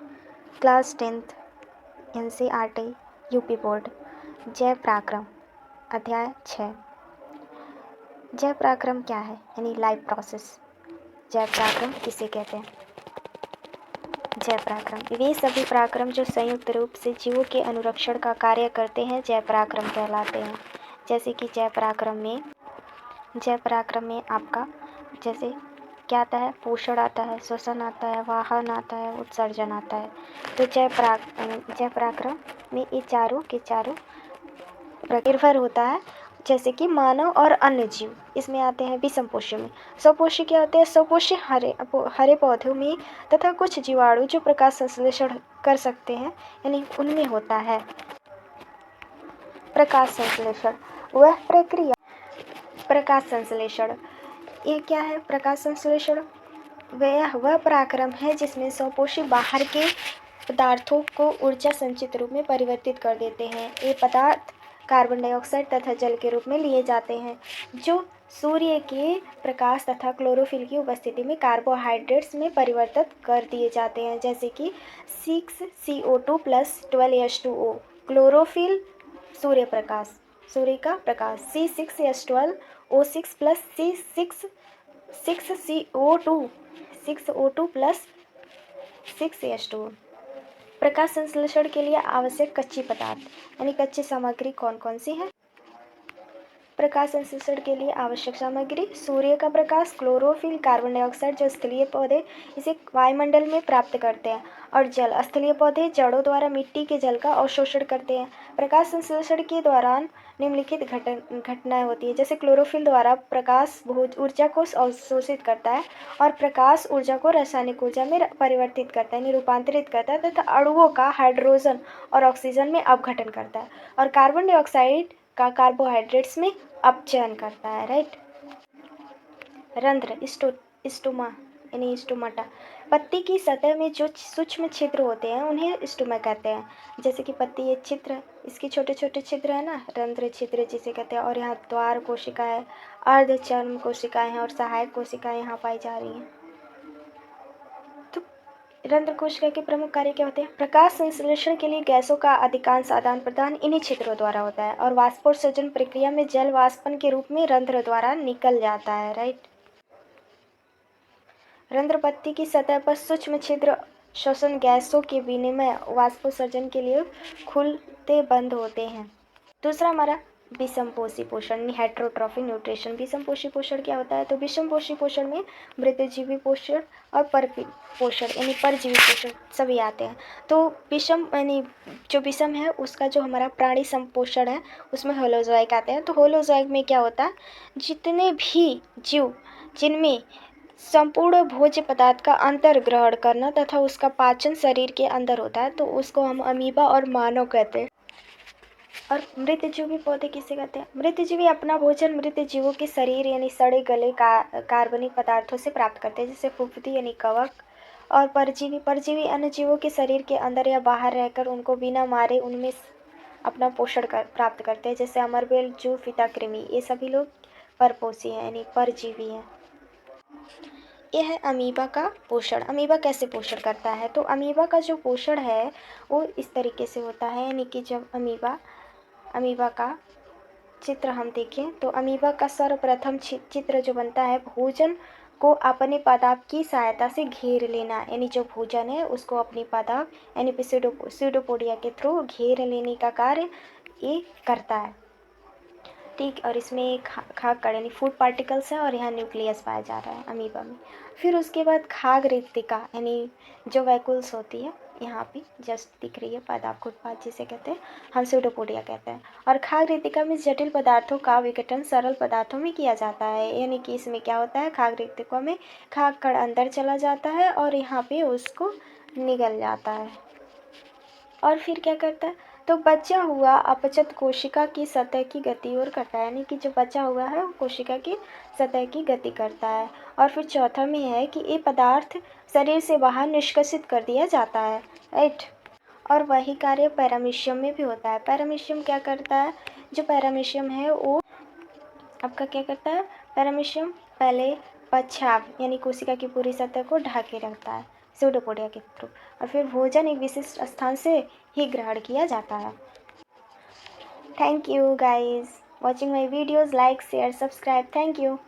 Class 10th NCERT UP board. जय पराक्रम अध्याय 6। जय पराक्रम क्या है यानी लाइफ प्रोसेस। जय पराक्रम किसे कहते हैं। जय पराक्रम वे सभी पराक्रम जो संयुक्त रूप से जीवों के अनुरक्षण का कार्य करते हैं जय पराक्रम कहलाते हैं। जैसे कि जय पराक्रम में आपका जैसे क्या आता है, पोषण आता है, श्वसन आता है, वाहन आता है, उत्सर्जन आता है। तो जय पराक्रम में ये चारों के चारों निर्भर होता है। जैसे कि मानव और अन्य जीव इसमें आते हैं विषमपोषी में। स्वपोषी क्या होते हैं, स्वपोषी हरे पौधों में तथा कुछ जीवाणु जो प्रकाश संश्लेषण कर सकते हैं यानी उनमें होता है प्रकाश संश्लेषण। वह प्रक्रिया प्रकाश संश्लेषण ये क्या है, प्रकाश संश्लेषण वह पराक्रम है जिसमें स्वपोषी बाहर के पदार्थों को ऊर्जा संचित रूप में परिवर्तित कर देते हैं। ये पदार्थ कार्बन डाइऑक्साइड तथा जल के रूप में लिए जाते हैं जो सूर्य के प्रकाश तथा क्लोरोफिल की उपस्थिति में कार्बोहाइड्रेट्स में परिवर्तित कर दिए जाते हैं। जैसे कि 6CO2 + 12H2O क्लोरोफिल सूर्य का प्रकाश C6H12O6 + CO2 + 6H2। प्रकाश संश्लेषण के लिए आवश्यक कच्ची पदार्थ यानी कच्ची सामग्री कौन कौन सी है। प्रकाश संश्लेषण के लिए आवश्यक सामग्री सूर्य का प्रकाश, क्लोरोफिल, कार्बन डाइऑक्साइड जो स्थलीय पौधे इसे वायुमंडल में प्राप्त करते हैं, और जल स्थलीय पौधे जड़ों द्वारा मिट्टी के जल का अवशोषण करते हैं। प्रकाश संश्लेषण के दौरान निम्नलिखित घटनाएं होती है। जैसे क्लोरोफिल द्वारा प्रकाश ऊर्जा को अवशोषित करता है और प्रकाश ऊर्जा को रासायनिक ऊर्जा में परिवर्तित करता है, रूपांतरित करता है तथा अणुओं का हाइड्रोजन और ऑक्सीजन में अपघटन करता है, और कार्बन डाइऑक्साइड का कार्बोहाइड्रेट्स में अपचयन करता है। राइट। रंध्र स्टोमा यानी स्टोमाटा पत्ती की सतह में जो सूक्ष्म छिद्र होते हैं उन्हें स्टोमा कहते हैं। जैसे कि पत्ती ये छिद्र, इसके छोटे छोटे छिद्र है ना, रंध्र छिद्र जिसे कहते हैं। और यहाँ द्वार कोशिका है, अर्धचर्म कोशिकाएं हैं और सहायक कोशिकाएं यहाँ पाई जा रही हैं। तो रंध्र कोशिका के प्रमुख कार्य क्या होते हैं। प्रकाश संश्लेषण के लिए गैसों का अधिकांश आदान प्रदान इन्हीं छिद्रों द्वारा होता है, और वाष्पोत्सर्जन प्रक्रिया में जल वाष्पन के रूप में रंध्र द्वारा निकल जाता है। राइट। रंध्र पत्ती की सतह पर सूक्ष्म छिद्र श्वसन गैसों के विनिमय वाष्पोत्सर्जन के लिए खुलते बंद होते हैं। दूसरा हमारा विषमपोषी पोषण हेटेरोट्रॉफिक न्यूट्रिशन। विषमपोषी पोषण क्या होता है, तो विषमपोषी पोषण में मृतजीवी पोषण और पोषण यानी परजीवी पोषण सभी आते हैं। तो विषम यानी जो विषम है उसका जो हमारा प्राणी संपोषण है उसमें होलोजोइक आते हैं। तो होलोजोइक में क्या होता है, जितने भी जीव जिनमें संपूर्ण भोज्य पदार्थ का अंतर ग्रहण करना तथा उसका पाचन शरीर के अंदर होता है तो उसको हम अमीबा और मानव कहते हैं। और मृतजीवी पौधे किसे कहते हैं। मृतजीवी अपना भोजन मृत जीवों के शरीर यानी सड़े गले कार्बनिक पदार्थों से प्राप्त करते हैं, जैसे फुफ्फुदी यानी कवक। और परजीवी अन्य जीवों के शरीर के अंदर या बाहर रहकर उनको बिना मारे उनमें अपना पोषण प्राप्त करते हैं, जैसे अमरबेल, जू, फीताकृमि। ये सभी लोग परपोषी हैं यानी परजीवी हैं। यह है अमीबा का पोषण। अमीबा कैसे पोषण करता है, तो अमीबा का जो पोषण है वो इस तरीके से होता है, यानी कि जब अमीबा का चित्र हम देखें तो अमीबा का सर्वप्रथम चित्र जो बनता है भोजन को अपने पादप की सहायता से घेर लेना, यानी जो भोजन है उसको अपनी पादप यानी स्यूडोपोडिया के थ्रू घेर लेने का कार्य ये करता है। ठीक। और इसमें खाग कण यानी फूड पार्टिकल्स है और यहाँ न्यूक्लियस पाया जा रहा है अमीबा में। फिर उसके बाद खाग रेतिका यानी जो वैक्यूल्स होती है यहाँ पे जस्ट दिख रही है पादप उत्पाद जिसे कहते हैं, हम स्यूडोपोडिया कहते हैं। और खाग रेतिका में जटिल पदार्थों का विघटन सरल पदार्थों में किया जाता है, यानी कि इसमें क्या होता है, खाग रेतिका में खाग कण अंदर चला जाता है और यहाँ पे उसको निगल जाता है। और फिर क्या करता है, तो बचा हुआ अपचत कोशिका की सतह की गति और करता है, यानी कि जो बचा हुआ है वो कोशिका की सतह की गति करता है। और फिर चौथा में है कि ये पदार्थ शरीर से बाहर निष्कासित कर दिया जाता है। राइट। और वही कार्य पैरामीशियम में भी होता है। पैरामीशियम क्या करता है, जो पैरामीशियम है वो आपका क्या करता है, पैरामीशियम पहले पश्चाव यानी कोशिका की पूरी सतह को ढके रखता है, सूडोपोडिया के थ्रू, और फिर भोजन एक विशिष्ट स्थान से ही ग्रहण किया जाता है। Thank you guys watching my videos, like share subscribe, thank you.